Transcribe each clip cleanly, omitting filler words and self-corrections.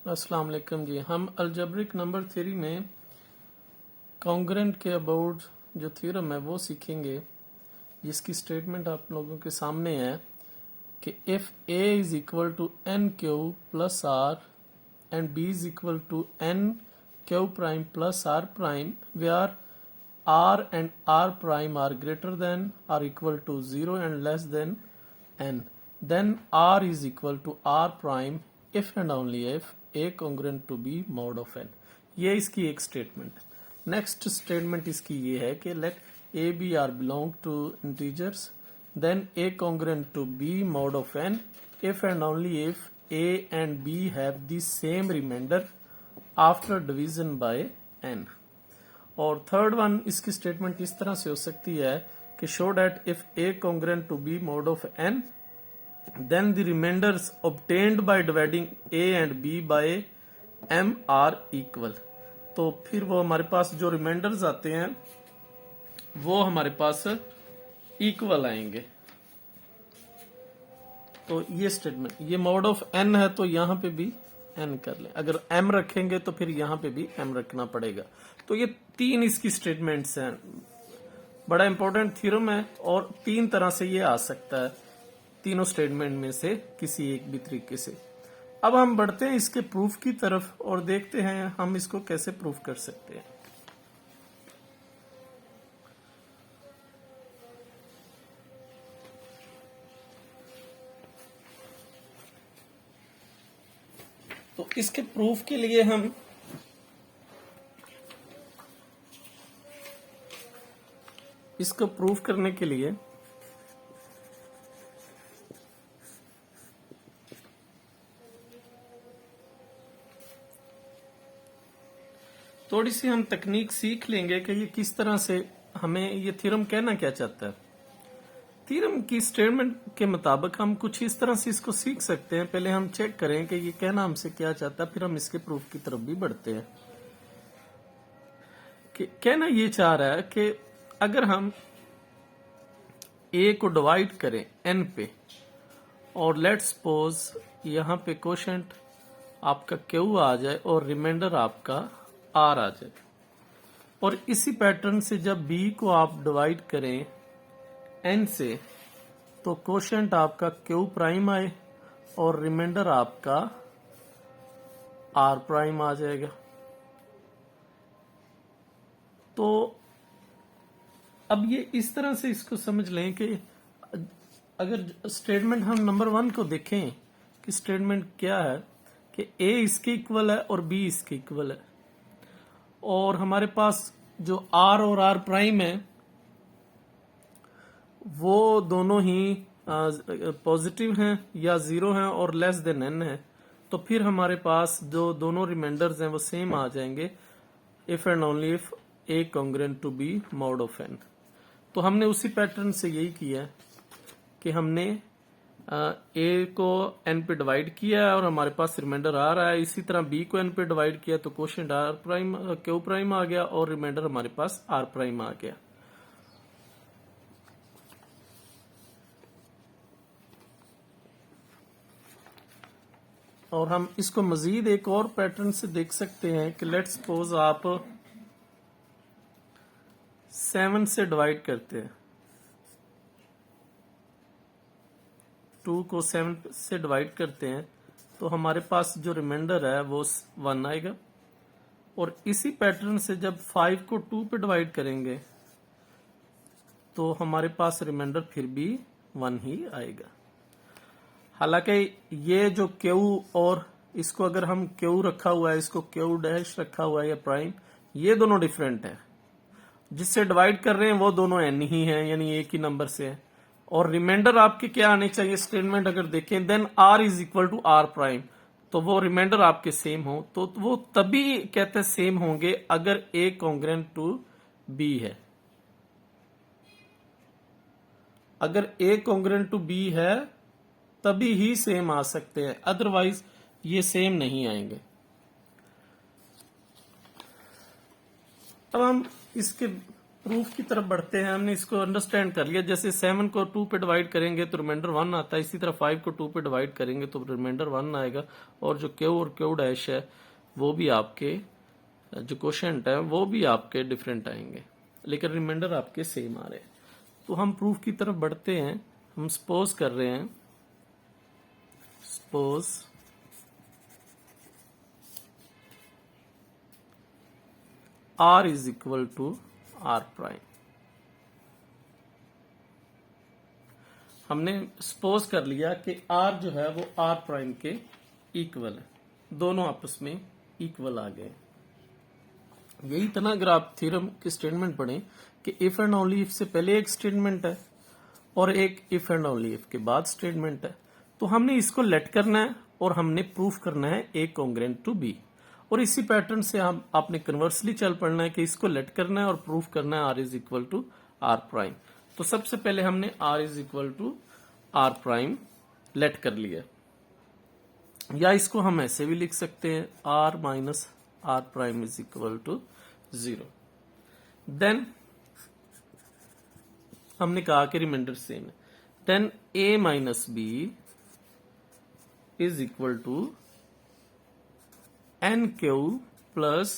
अस्सलाम वालेकुम जी। हम अलजेब्रिक नंबर थ्योरी में कॉन्ग्रेंट के अबाउट जो थ्योरम है वो सीखेंगे, जिसकी स्टेटमेंट आप लोगों के सामने है कि if a is equal to n Q plus r and b is equal to n Q prime plus r prime where r and r prime are greater than or equal to 0 and less than n, then r is equal to r prime if and only if a congruent to b mod of n। ये इसकी एक statement है। Next statement इसकी ये है कि late a b r belong to integers, then a congruent to b mod of n if and only if a and b have the same remainder after division by n। और third one इसकी statement इस तरह से हो सकती है कि show that if a congruent to b mod of n then the remainders obtained by dividing a and b by m are equal. तो फिर वो हमारे पास जो रिमाइंडर्स आते हैं वो हमारे पास इक्वल आएंगे। तो ये स्टेटमेंट, ये मोड ऑफ एन है तो यहां पे भी एन कर ले, अगर एम रखेंगे तो फिर यहां पे भी एम रखना पड़ेगा। तो ये तीन इसकी स्टेटमेंट्स हैं। बड़ा इंपॉर्टेंट थ्योरम है और तीन तरह से ये आ सकता है, तीनों स्टेटमेंट में से किसी एक भी तरीके से। अब हम बढ़ते हैं इसके प्रूफ की तरफ और देखते हैं हम इसको कैसे प्रूफ कर सकते हैं। तो इसके प्रूफ के लिए हम इसको प्रूफ करने के लिए थोड़ी सी हम तकनीक सीख लेंगे कि ये किस तरह से हमें ये थ्योरम कहना क्या चाहता है। थ्योरम की स्टेटमेंट के मुताबिक हम कुछ इस तरह से इसको सीख सकते हैं। पहले हम चेक करें कि ये कहना हमसे क्या चाहता है, फिर हम इसके प्रूफ की तरफ भी बढ़ते हैं। कि कहना ये चाह रहा है कि अगर हम a को डिवाइड करें n पे और लेट्स सपोज यहाँ पे कोशेंट आपका q आ जाए और रिमाइंडर आपका r आ जाए, और इसी पैटर्न से जब b को आप डिवाइड करें n से तो कोशेंट आपका q प्राइम आए और रिमाइंडर आपका r प्राइम आ जाएगा। तो अब ये इस तरह से इसको समझ लें कि अगर स्टेटमेंट हम नंबर 1 को देखें कि स्टेटमेंट क्या है कि a इसके इक्वल है और b इसके इक्वल है, और हमारे पास जो r और r प्राइम है वो दोनों ही पॉजिटिव हैं या 0 हैं और लेस देन n है। तो फिर हमारे पास जो दोनों रिमाइंडर्स हैं वो सेम आ जाएंगे if and only if a congruent to b mod of n। तो हमने उसी पैटर्न से यही किया है कि हमने a को n पे डिवाइड किया है और हमारे पास रिमाइंडर आ रहा है। इसी तरह b को n पे डिवाइड किया तो quotient r prime q prime आ गया और रिमाइंडर हमारे पास r प्राइम आ गया। और हम इसको मजीद एक और पैटर्न से देख सकते हैं कि लेट्स सपोज आप 7 से डिवाइड करते हैं, 2 को 7 से डिवाइड करते हैं तो हमारे पास जो रिमाइंडर है वो 1 आएगा, और इसी पैटर्न से जब 5 को 2 पे डिवाइड करेंगे तो हमारे पास रिमाइंडर फिर भी 1 ही आएगा। हालांकि ये जो Q और इसको अगर हम Q रखा हुआ है, इसको Q डैश रखा हुआ है या प्राइम, ये दोनों डिफरेंट है। जिससे डिवाइड कर रहे हैं वो दोनों n ही हैं, यानी एक ही नंबर से है। और रिमाइंडर आपके क्या आने चाहिए स्टेटमेंट अगर देखें, then r is equal to r prime, तो वो रिमाइंडर आपके सेम हो। तो वो तभी कहते हैं सेम होंगे अगर a कॉन्ग्रेंट टू b है। अगर a कॉन्ग्रेंट टू b है तभी ही सेम आ सकते हैं, अदरवाइज ये सेम नहीं आएंगे। अब हम इसके प्रूफ की तरफ बढ़ते हैं। हमने इसको अंडरस्टैंड कर लिया, जैसे 7 को 2 पे डिवाइड करेंगे तो रिमाइंडर 1 आता है, इसी तरह 5 को 2 पे डिवाइड करेंगे तो रिमाइंडर 1 आएगा, और जो क्यू और क्यू डैश है वो भी आपके जो क्वोशंट है वो भी आपके डिफरेंट आएंगे, लेकिन रिमाइंडर आपके सेम आ रहे हैं। तो हम प्रूफ की तरफ बढ़ते हैं। हम सपोज कर रहे हैं, suppose R is equal to R prime. हमने सपोज कर लिया कि R जो है वो R प्राइम के इक्वल है, दोनों आपस में इक्वल आ गए। यही तना अगर आप थ्योरम की स्टेटमेंट पढ़ें कि इफ एंड ओनली इफ से पहले एक स्टेटमेंट है और एक इफ एंड ओनली इफ के बाद स्टेटमेंट है, तो हमने इसको लेट करना है और हमने प्रूफ करना है ए कॉन्ग्रेंट टू बी। और इसी पैटर्न से हम आपने कन्वर्सली चल पड़ना है कि इसको लेट करना है और प्रूफ करना है r is equal to r prime. तो सबसे पहले हमने r is equal to r prime let कर लिया, या इसको हम ऐसे भी लिख सकते हैं r minus r prime is equal to 0। Then हमने कहा कि रिमाइंडर सेम है, then a minus B is equal to n Q plus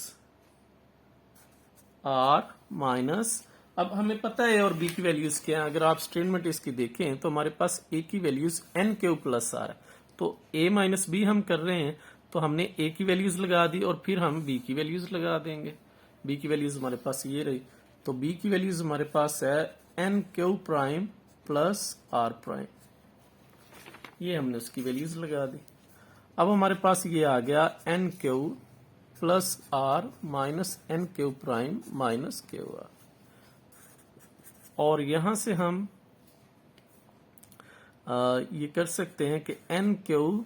are minus, अब हमें पता है ए और बी की वैल्यूज क्या है। अगर आप स्टेटमेंट इसकी देखें तो हमारे पास ए की values n Q plus r है, तो ए माइनस बी हम कर रहे हैं तो हमने ए की वैल्यूज लगा दी और फिर हम बी की वैल्यूज लगा देंगे। बी की वैल्यूज हमारे पास ये रही, तो बी की वैल्यूज हमारे पास है n Q prime plus r prime, ये हमने उसकी वैल्यूज लगा दी। अब हमारे पास ये आ गया N Q plus are minus N Q prime minus Q R, और यहां से हम ये कर सकते हैं कि N Q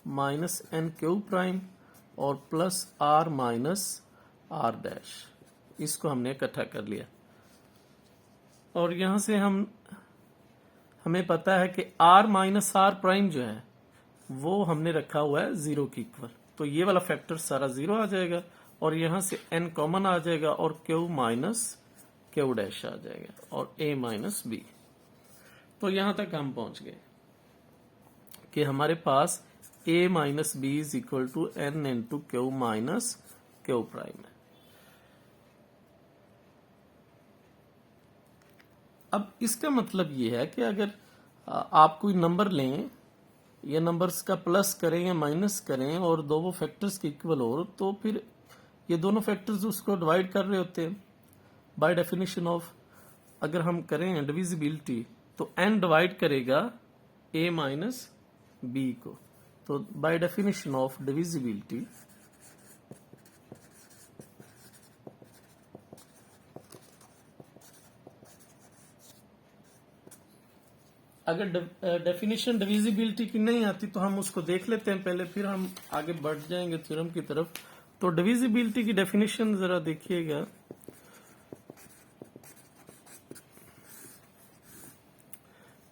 minus N Q prime और plus are minus are dash, इसको हमने इकट्ठा कर लिया। और यहां से हमें पता है कि आर माइनस आर प्राइम जो है वो हमने रखा हुआ है 0 के इक्वल, तो ये वाला फैक्टर सारा 0 आ जाएगा और यहां से एन कॉमन आ जाएगा और क्यू माइनस क्यू डैश आ जाएगा और ए माइनस बी। तो यहां तक हम पहुंच गए कि हमारे पास A minus B is equal to N into Q minus Q prime है। अब इसका मतलब ये है कि अगर आप कोई नंबर लें, ये नंबर्स का प्लस करें या माइनस करें और दो वो फैक्टर्स के इक्वल हो, तो फिर ये दोनों फैक्टर्स उसको डिवाइड कर रहे होते हैं बाय डेफिनेशन ऑफ। अगर हम करें डिविजिबिलिटी तो एन डिवाइड करेगा ए माइनस बी को, तो बाय डेफिनेशन ऑफ डिविजिबिलिटी अगर डेफिनेशन डिविजिबिलिटी की नहीं आती तो हम उसको देख लेते हैं पहले, फिर हम आगे बढ़ जाएंगे थ्योरम की तरफ। तो डिविजिबिलिटी की डेफिनेशन जरा देखिएगा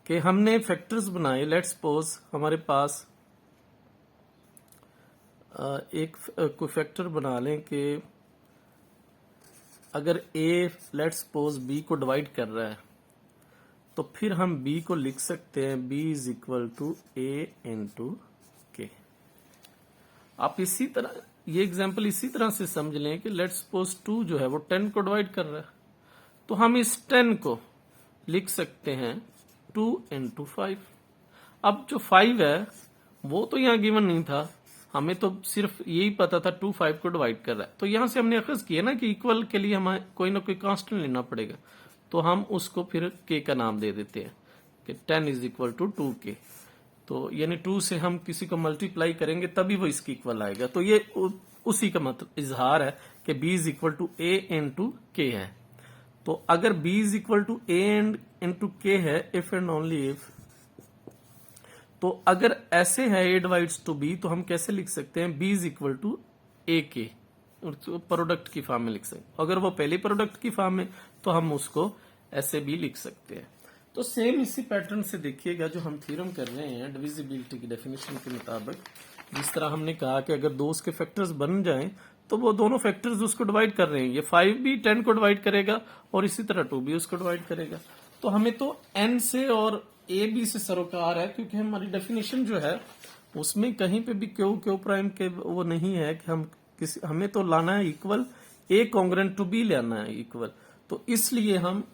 कि हमने फैक्टर्स बनाए। लेट्स सपोज हमारे पास एक कोई फैक्टर बना लें कि अगर ए लेट्स सपोज बी को डिवाइड कर रहा है तो फिर हम b को लिख सकते हैं b is equal to a into k. आप इसी तरह ये एग्जांपल इसी तरह से समझ लें कि लेट्स सपोज 2 जो है वो 10 को डिवाइड कर रहा है, तो हम इस 10 को लिख सकते हैं 2 इंटू 5। अब जो 5 है वो तो यहाँ गिवन नहीं था, हमें तो सिर्फ यही पता था 2 5 को डिवाइड कर रहा है, तो यहां से हमने अखज़ किया ना कि इक्वल के लिए हमें कोई ना कोई कांस्टेंट लेना पड़ेगा, तो हम उसको फिर k का नाम दे देते हैं कि 10 इज इक्वल टू 2k। तो यानी 2 से हम किसी को मल्टीप्लाई करेंगे तभी वो इसकी इक्वल आएगा। तो ये उसी का मतलब इजहार है कि b is equal to a into k है। तो अगर b is equal to a into k है इफ एंड ओनली इफ, तो अगर ऐसे है a डिवाइड्स टू b तो हम कैसे लिख सकते हैं b इज इक्वल टू ए के, प्रोडक्ट की फॉर्म में लिख सकते हैं। अगर वो पहले प्रोडक्ट की फॉर्म में तो हम उसको ऐसे भी लिख सकते हैं। तो सेम इसी पैटर्न से देखिएगा जो हम थ्योरम कर रहे हैं डिविजिबिलिटी की डेफिनेशन के मुताबिक जिस तरह हमने कहा कि अगर दो उसके फैक्टर्स बन जाएं तो वो दोनों फैक्टर्स उसको डिवाइड कर रहे हैं, ये 5 भी 10 को डिवाइड करेगा और इसी तरह 2 भी उसको डिवाइड करेगा। तो हमें तो n से और a b से सरोकार है, क्योंकि हमारी डेफिनेशन जो है उसमें कहीं पे भी क्यू प्राइम के वो नहीं है कि हमें तो लाना है equal, a congruent to b लाना है इक्वल। तो इसलिए हम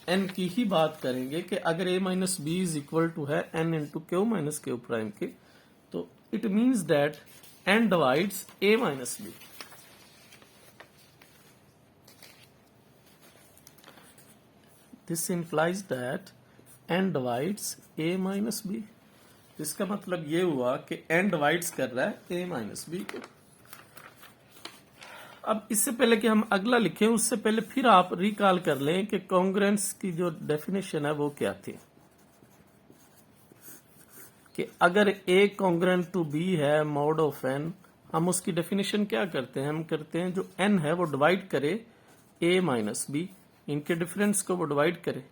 n की ही बात करेंगे कि अगर a minus B is equal to है n into Q minus Q prime के, तो it means that n divides a minus b. This implies that n divides a minus b. इसका मतलब ये हुआ कि n डिवाइड्स कर रहा है a माइनस बी को। अब इससे पहले कि हम अगला लिखें उससे पहले फिर आप रिकॉल कर लें कि कॉन्ग्रेंस की जो डेफिनेशन है वो क्या थी, कि अगर a कॉन्ग्रेंट टू b है मॉड ऑफ n, हम उसकी डेफिनेशन क्या करते हैं, हम करते हैं जो n है वो डिवाइड करे a माइनस b, इनके डिफरेंस को वो डिवाइड करे।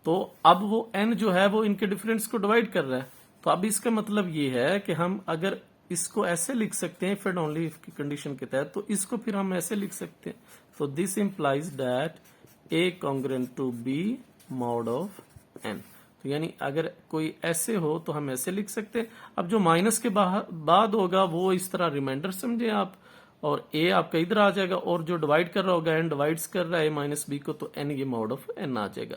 तो अब वो n जो है वो इनके डिफरेंस को डिवाइड कर रहा है। तो अब इसका मतलब ये है कि हम अगर इसको ऐसे लिख सकते हैं इफ एंड ओनली इफ की कंडीशन के तहत, तो इसको फिर हम ऐसे लिख सकते हैं। तो this implies that a congruent to b mod of n। तो यानी अगर कोई ऐसे हो तो हम ऐसे लिख सकते हैं। अब जो माइनस के बाद होगा वो इस तरह रिमाइंडर समझे आप, और a आपका इधर आ जाएगा, और जो डिवाइड कर रहा होगा n डिवाइड्स कर रहा है a माइनस बी को, तो n ये मॉड ऑफ n आ जाएगा।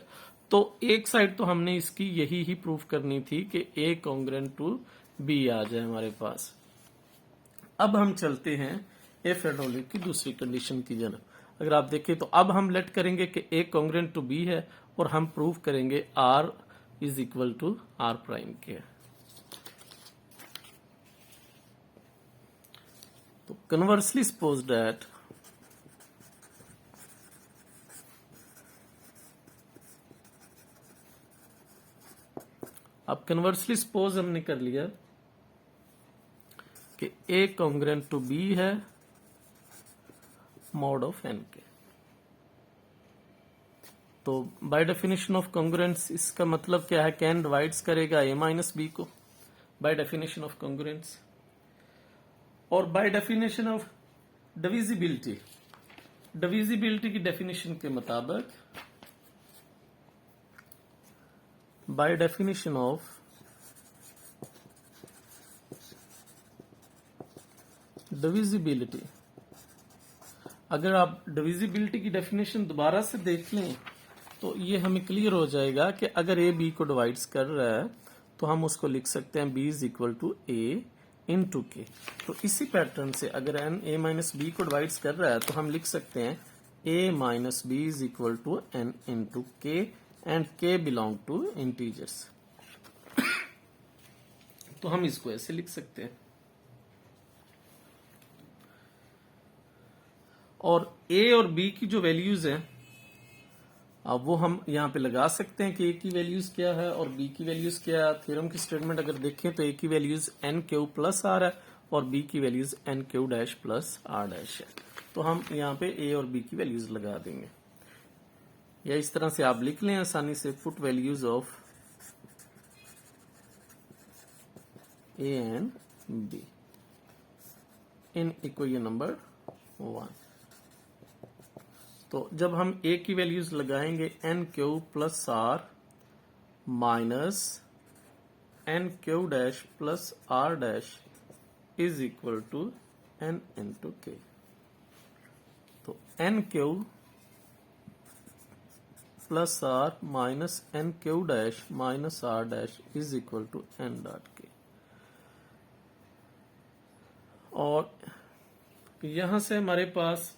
तो एक साइड तो हमने इसकी यही ही प्रूफ करनी थी कि a कॉन्ग्रेंट टू b आ जाए हमारे पास। अब हम चलते हैं एफ एंड ओनली की दूसरी कंडीशन की जानब। अगर आप देखें तो अब हम लेट करेंगे कि ए कॉन्ग्रेंट टू बी है, और हम प्रूव करेंगे r is equal to r prime के। तो कन्वर्सली सपोज दैट अब कन्वर्सली सपोज हमने कर लिया कि a कॉन्ग्रेंट टू b है मॉड ऑफ n के। तो बाय डेफिनेशन ऑफ कॉन्ग्रुएंस इसका मतलब क्या है कि n डिवाइड्स करेगा a माइनस बी को बाय डेफिनेशन ऑफ कॉन्ग्रुएंस। और bye definition of divisibility, divisibility की डेफिनेशन के मुताबिक, बाय डेफिनेशन ऑफ डिविजिबिलिटी, अगर आप डिविजिबिलिटी की डेफिनेशन दोबारा से देख लें तो ये हमें क्लियर हो जाएगा कि अगर a b को डिवाइड्स कर रहा है तो हम उसको लिख सकते हैं b is equal to a into के। तो इसी पैटर्न से अगर n a माइनस बी को डिवाइड्स कर रहा है तो हम लिख सकते हैं a minus B is equal to n into K, and k belong to integers. तो हम इसको ऐसे लिख सकते हैं। और a और b की जो वैल्यूज हैं अब वो हम यहाँ पे लगा सकते हैं कि a की वैल्यूज क्या है और b की वैल्यूज क्या है। थ्योरम की स्टेटमेंट अगर देखें तो a की values n q plus r है और b की values n q dash plus r dash है। तो हम यहाँ पे a और b की वैल्यूज लगा देंगे, या इस तरह से आप लिख लें आसानी से, put values of a and b in equation number 1। तो जब हम a की वैल्यूज लगाएंगे n q plus are minus n q dash plus r dash is equal to n into के। तो n q plus are minus n q dash minus r dash is equal to n dot k. और यहां से हमारे पास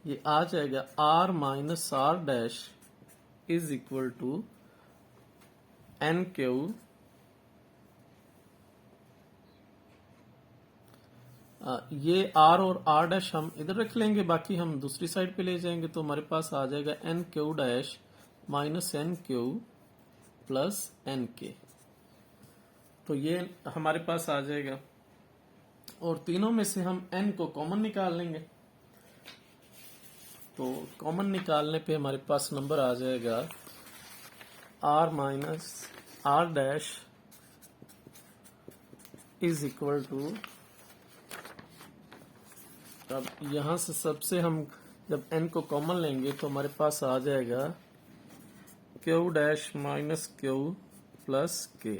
ये आ जाएगा r minus r dash is equal to n q ये r और r डैश हम इधर रख लेंगे, बाकी हम दूसरी साइड पे ले जाएंगे। तो हमारे पास आ जाएगा n q dash minus n q plus n के। तो ये हमारे पास आ जाएगा, और तीनों में से हम n को कॉमन निकाल लेंगे। तो कॉमन निकालने पे हमारे पास नंबर आ जाएगा r minus are dash is equal to, अब यहां से सबसे हम जब n को कॉमन लेंगे तो हमारे पास आ जाएगा Q dash minus Q plus के।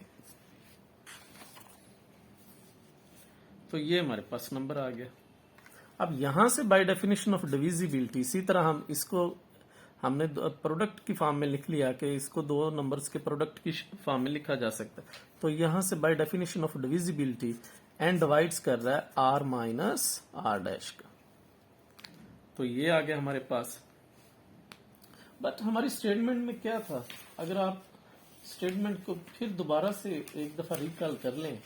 तो ये हमारे पास नंबर आ गया। अब यहां से बाय डेफिनेशन ऑफ डिविजिबिलिटी इसी तरह हम इसको हमने प्रोडक्ट की फॉर्म में लिख लिया कि इसको दो नंबर्स के प्रोडक्ट की फॉर्म में लिखा जा सकता है। तो यहां से by definition of divisibility n divides कर रहा है आर माइनस आर डैश का। तो ये आ गया हमारे पास। बट हमारी स्टेटमेंट में क्या था, अगर आप स्टेटमेंट को फिर दोबारा से एक दफा रिकॉल कर लें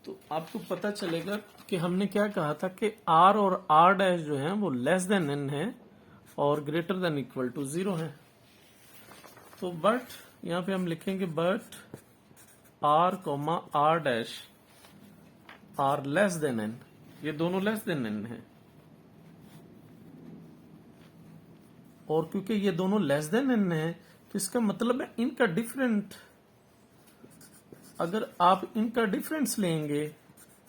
तो आपको पता चलेगा कि हमने क्या कहा था कि आर और आर डैश जो है वो लेस देन एन है और ग्रेटर देन इक्वल टू 0 है। तो बट यहां पे हम लिखेंगे but r comma r dash r less than n, ये दोनों लेस देन एन है। और क्योंकि ये दोनों लेस देन एन है तो इसका मतलब है इनका डिफरेंट, अगर आप इनका डिफरेंस लेंगे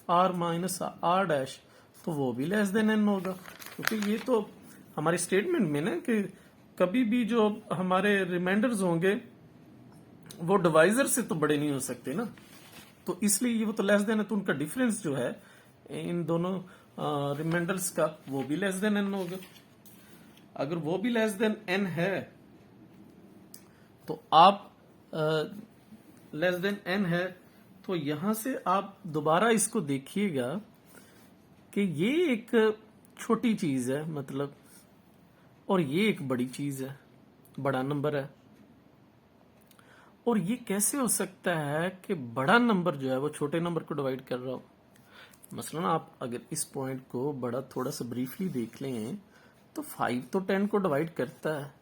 आर माइनस आर डैश तो वो भी लेस देन एन होगा। क्योंकि ये तो हमारी स्टेटमेंट में ना कि कभी भी जो हमारे रिमाइंडर्स होंगे वो डिवाइजर से तो बड़े नहीं हो सकते ना, तो इसलिए ये वो तो लेस देन है, तो उनका डिफरेंस जो है इन दोनों रिमाइंडर्स का वो भी लेस देन एन होगा। अगर वो भी लेस देन एन है तो आप लेस देन एन है तो यहां से आप दोबारा इसको देखिएगा कि ये एक छोटी चीज है मतलब, और ये एक बड़ी चीज है, बड़ा नंबर है। और ये कैसे हो सकता है कि बड़ा नंबर जो है वो छोटे नंबर को डिवाइड कर रहा हो। मसलन आप अगर इस पॉइंट को बड़ा थोड़ा सा ब्रीफली देख लें तो 5 तो 10 को डिवाइड करता है,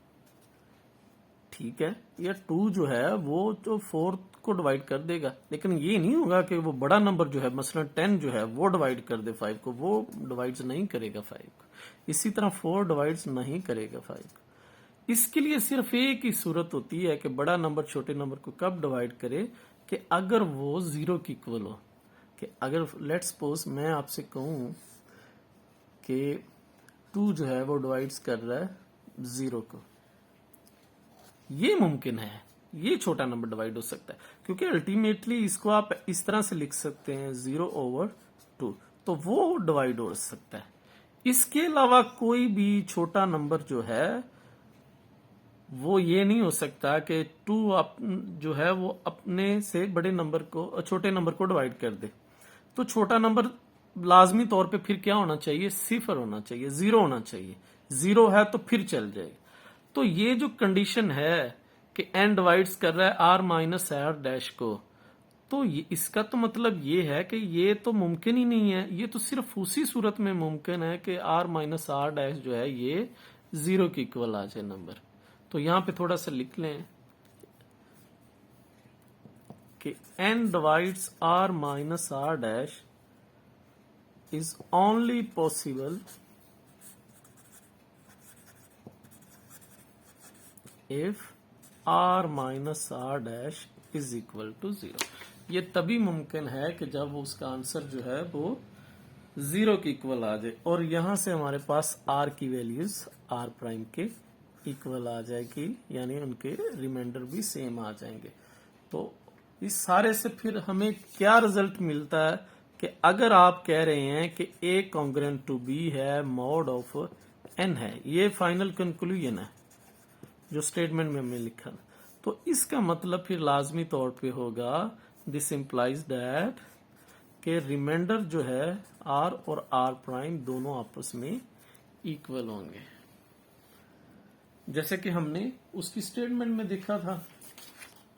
ठीक है, या 2 जो है वो जो 4 को डिवाइड कर देगा, लेकिन ये नहीं होगा कि वो बड़ा नंबर जो है मसलन 10 जो है वो डिवाइड कर दे 5 को, वो डिवाइड्स नहीं करेगा 5 को। इसी तरह 4 डिवाइड्स नहीं करेगा 5 को। इसके लिए सिर्फ एक ही सूरत होती है कि बड़ा नंबर छोटे नंबर को कब डिवाइड करे कि अगर वो 0 की इक्वल हो। कि अगर लेट्स सपोज मैं आपसे कहूं कि 2 जो है वो डिवाइड्स कर रहा है 0 को, ये मुमकिन है, ये छोटा नंबर डिवाइड हो सकता है, क्योंकि अल्टीमेटली इसको आप इस तरह से लिख सकते हैं 0/2, तो वो डिवाइड हो सकता है। इसके अलावा कोई भी छोटा नंबर जो है वो ये नहीं हो सकता कि 2 जो है वो अपने से बड़े नंबर को छोटे नंबर को डिवाइड कर दे। तो छोटा नंबर लाजमी तौर पे फिर क्या होना चाहिए, 0 होना चाहिए, 0 होना चाहिए। 0 है तो फिर चल जाएगा। तो ये जो कंडीशन है कि n डिवाइड्स कर रहा है r माइनस आर डैश को, तो इसका तो मतलब ये है कि ये तो मुमकिन ही नहीं है। ये तो सिर्फ उसी सूरत में मुमकिन है कि r माइनस आर डैश जो है ये 0 के इक्वल आ जाए नंबर। तो यहां पे थोड़ा सा लिख लें कि n divides r minus are dash is only possible if r minus r dash is equal to 0। ये तभी मुमकिन है कि जब उसका आंसर जो है वो 0 के इक्वल आ जाए और यहां से हमारे पास r की वैल्यूज r प्राइम के इक्वल आ जाएगी, यानी उनके रिमाइंडर भी सेम आ जाएंगे। तो इस सारे से फिर हमें क्या रिजल्ट मिलता है कि अगर आप कह रहे हैं कि A कॉन्ग्रुएंट टू B है मॉड ऑफ n है, ये फाइनल कंक्लूजन है जो स्टेटमेंट में हमने लिखा, तो इसका मतलब फिर लाजमी तौर पे होगा दिस इंप्लाइज दैट कि रिमाइंडर जो है r और r प्राइम दोनों आपस में इक्वल होंगे, जैसे कि हमने उसकी स्टेटमेंट में देखा था।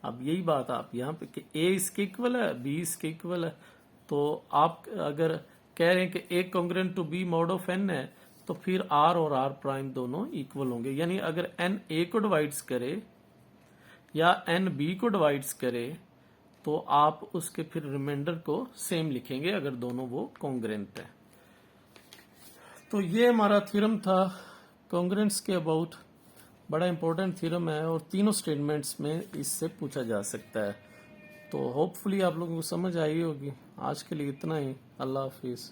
अब यही बात आप यहाँ पे कि A इसके इक्वल है, B इसके इक्वल है, तो आप अगर कह रहे हैं कि A congruent to B mod of n है तो फिर R और R प्राइम दोनों इक्वल होंगे। यानी अगर n A को डिवाइड्स करे या n B को डिवाइड्स करे तो आप उसके फिर रिमाइंडर को सेम लिखेंगे अगर दोनों वो कॉन्ग्रुएंट है। तो ये हमारा थ्योरम था कॉन्ग्रुएंट्स के अबाउट, बड़ा इंपॉर्टेंट थ्योरम है और तीनों स्टेटमेंट्स में इससे पूछा जा सकता है। तो होपफुली आप लोगों को समझ आई होगी। आज के लिए इतना ही। अल्लाह हाफिज़।